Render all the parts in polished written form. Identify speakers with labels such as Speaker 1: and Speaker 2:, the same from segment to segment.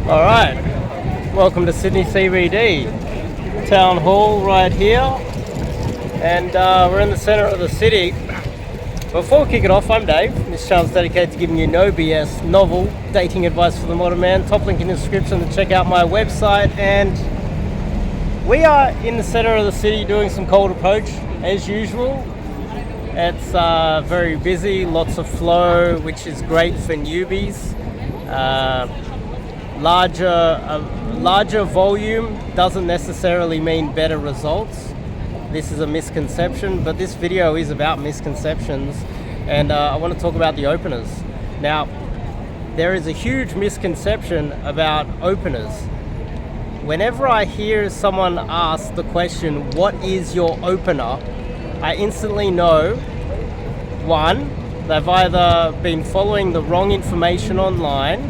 Speaker 1: All right, welcome to Sydney CBD, Town Hall right here, and we're in the centre of the city. Before we kick it off, I'm Dave. This channel is dedicated to giving you no BS, novel dating advice for the modern man. Top link in the description to check out my website. And we are in the centre of the city doing some cold approach as usual. It's very busy, lots of flow, which is great for newbies. Larger volume doesn't necessarily mean better results. This is a misconception, but this video is about misconceptions, and I want to talk about the openers. Now, there is a huge misconception about openers. Whenever I hear someone ask the question, what is your opener? I instantly know, one, they've either been following the wrong information online.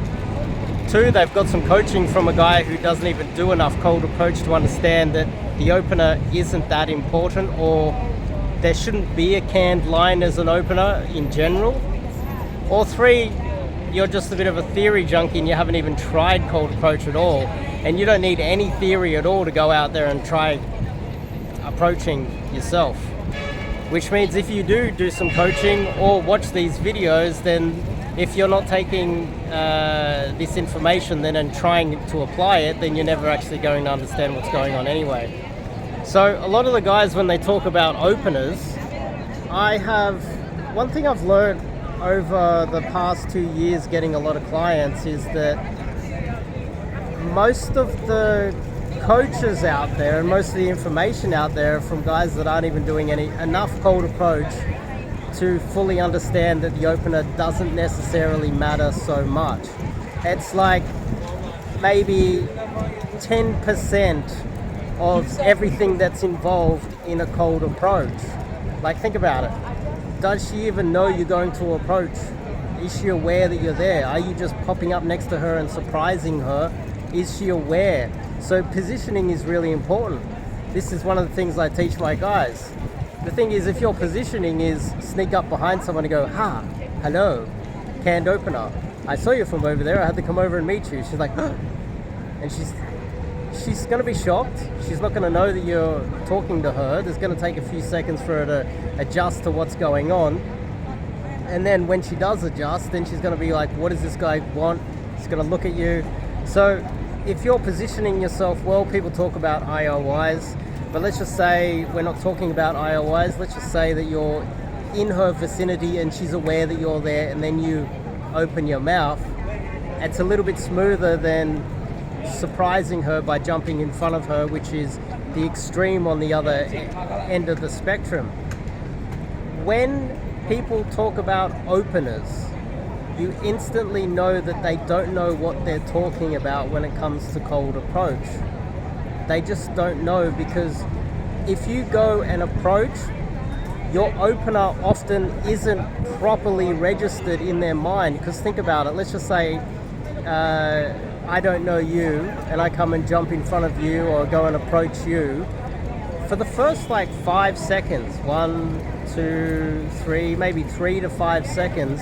Speaker 1: Two, they've got some coaching from a guy who doesn't even do enough cold approach to understand that the opener isn't that important, or there shouldn't be a canned line as an opener in general. Or three, you're just a bit of a theory junkie and you haven't even tried cold approach at all, and you don't need any theory at all to go out there and try approaching yourself. Which means if you do some coaching or watch these videos, then if you're not taking this information then and trying to apply it, then you're never actually going to understand what's going on anyway. So a lot of the guys, when they talk about openers, one thing I've learned over the past 2 years getting a lot of clients is that most of the coaches out there and most of the information out there are from guys that aren't even doing enough cold approach to fully understand that the opener doesn't necessarily matter so much. It's like maybe 10% of everything that's involved in a cold approach. Like, think about it. Does she even know you're going to approach? Is she aware that you're there? Are you just popping up next to her and surprising her? Is she aware? So positioning is really important. This is one of the things I teach my guys. The thing is, if your positioning is sneak up behind someone and go, hello, canned opener, I saw you from over there, I had to come over and meet you. She's like, and she's going to be shocked. She's not going to know that you're talking to her. There's going to take a few seconds for her to adjust to what's going on. And then when she does adjust, then she's going to be like, what does this guy want? She's going to look at you. So if you're positioning yourself well, people talk about IOIs, but let's just say we're not talking about IOIs. Let's just say that you're in her vicinity and she's aware that you're there, and then you open your mouth. It's a little bit smoother than surprising her by jumping in front of her, which is the extreme on the other end of the spectrum. When people talk about openers, you instantly know that they don't know what they're talking about when it comes to cold approach. They just don't know, because if you go and approach, your opener often isn't properly registered in their mind. Because think about it, let's just say I don't know you and I come and jump in front of you or go and approach you. For the first 5 seconds, 1, 2, 3, maybe 3 to 5 seconds,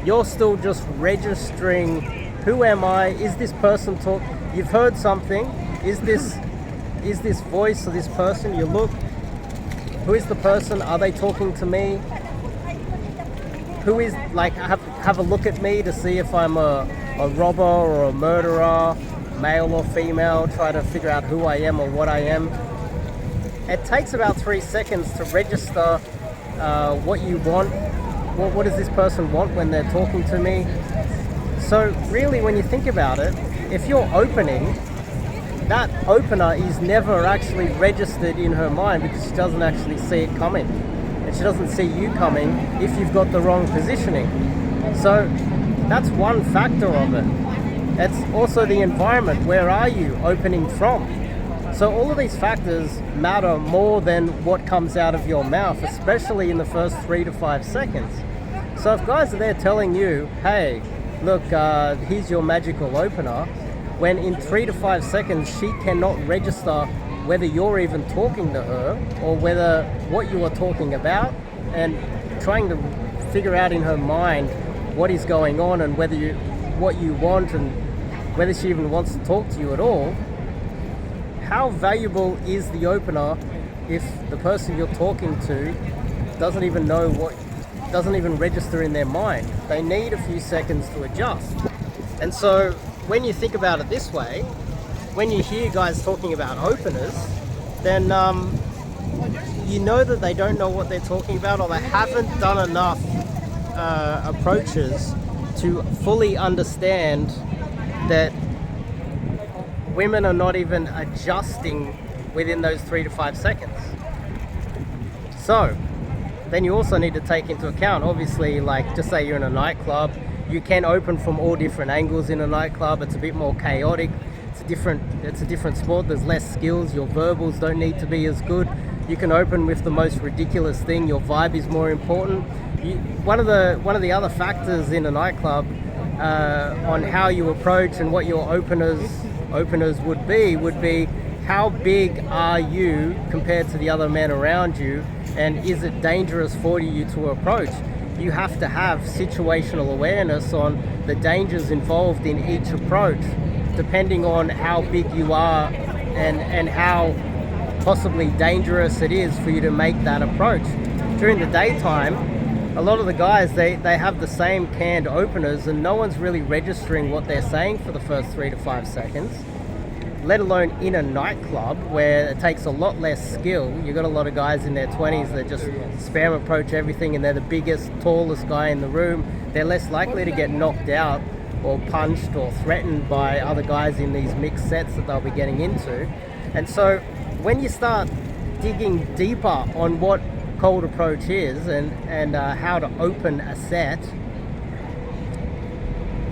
Speaker 1: you're still just registering, who am I? Is this person talk? You've heard something. Is this voice or this person? You look. Who is the person? Are they talking to me? Who is, have a look at me to see if I'm a robber or a murderer, male or female, try to figure out who I am or what I am. It takes about 3 seconds to register what you want. What does this person want when they're talking to me? So really, when you think about it, if you're opening, that opener is never actually registered in her mind, because she doesn't actually see it coming. And she doesn't see you coming if you've got the wrong positioning. So that's one factor of it. It's also the environment. Where are you opening from? So all of these factors matter more than what comes out of your mouth, especially in the first 3 to 5 seconds. So if guys are there telling you, hey, look, here's your magical opener, when in 3 to 5 seconds she cannot register whether you're even talking to her or whether what you are talking about, and trying to figure out in her mind what is going on and what you want and whether she even wants to talk to you at all, how valuable is the opener if the person you're talking to doesn't even register in their mind? They need a few seconds to adjust. And so when you think about it this way, when you hear guys talking about openers, then you know that they don't know what they're talking about, or they haven't done enough approaches to fully understand that women are not even adjusting within those 3 to 5 seconds. So then you also need to take into account, obviously, like just say you're in a nightclub, you can open from all different angles in a nightclub. It's a bit more chaotic. It's a different sport. There's less skills. Your verbals don't need to be as good. You can open with the most ridiculous thing. Your vibe is more important. One of the other factors in a nightclub on how you approach and what your openers would be how big are you compared to the other men around you, and is it dangerous for you to approach? You have to have situational awareness on the dangers involved in each approach, depending on how big you are and how possibly dangerous it is for you to make that approach. During the daytime, a lot of the guys, they have the same canned openers, and no one's really registering what they're saying for the first 3 to 5 seconds, let alone in a nightclub where it takes a lot less skill. You got a lot of guys in their 20s that just spam approach everything, and they're the biggest, tallest guy in the room. They're less likely to get knocked out or punched or threatened by other guys in these mixed sets that they'll be getting into. And so when you start digging deeper on what cold approach is and how to open a set,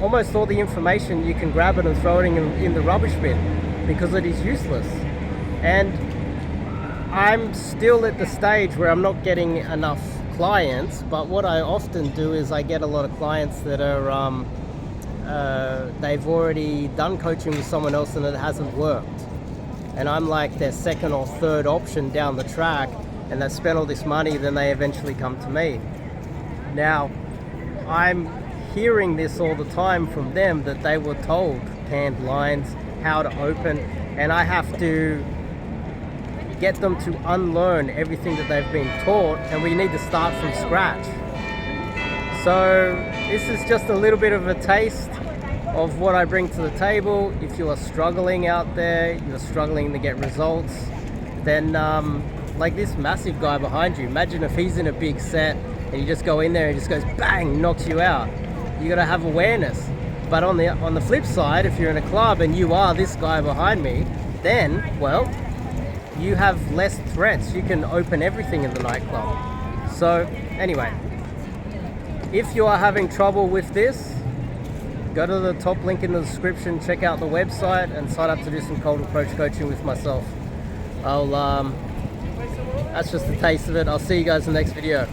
Speaker 1: almost all the information, you can grab it and throw it in the rubbish bin, because it is useless. And I'm still at the stage where I'm not getting enough clients, but what I often do is I get a lot of clients that are they've already done coaching with someone else and it hasn't worked, and I'm like their second or third option down the track, and they've spent all this money, then they eventually come to me. Now I'm hearing this all the time from them, that they were told canned lines, how to open, and I have to get them to unlearn everything that they've been taught, and we need to start from scratch. So this is just a little bit of a taste of what I bring to the table. If you are struggling out there, you're struggling to get results, then like this massive guy behind you, imagine if he's in a big set and you just go in there and just goes bang, knocks you out. You got to have awareness. But on the flip side, if you're in a club and you are this guy behind me, then, well, you have less threats. You can open everything in the nightclub. So anyway, if you are having trouble with this, go to the top link in the description, check out the website, and sign up to do some cold approach coaching with myself. That's just a taste of it. I'll see you guys in the next video.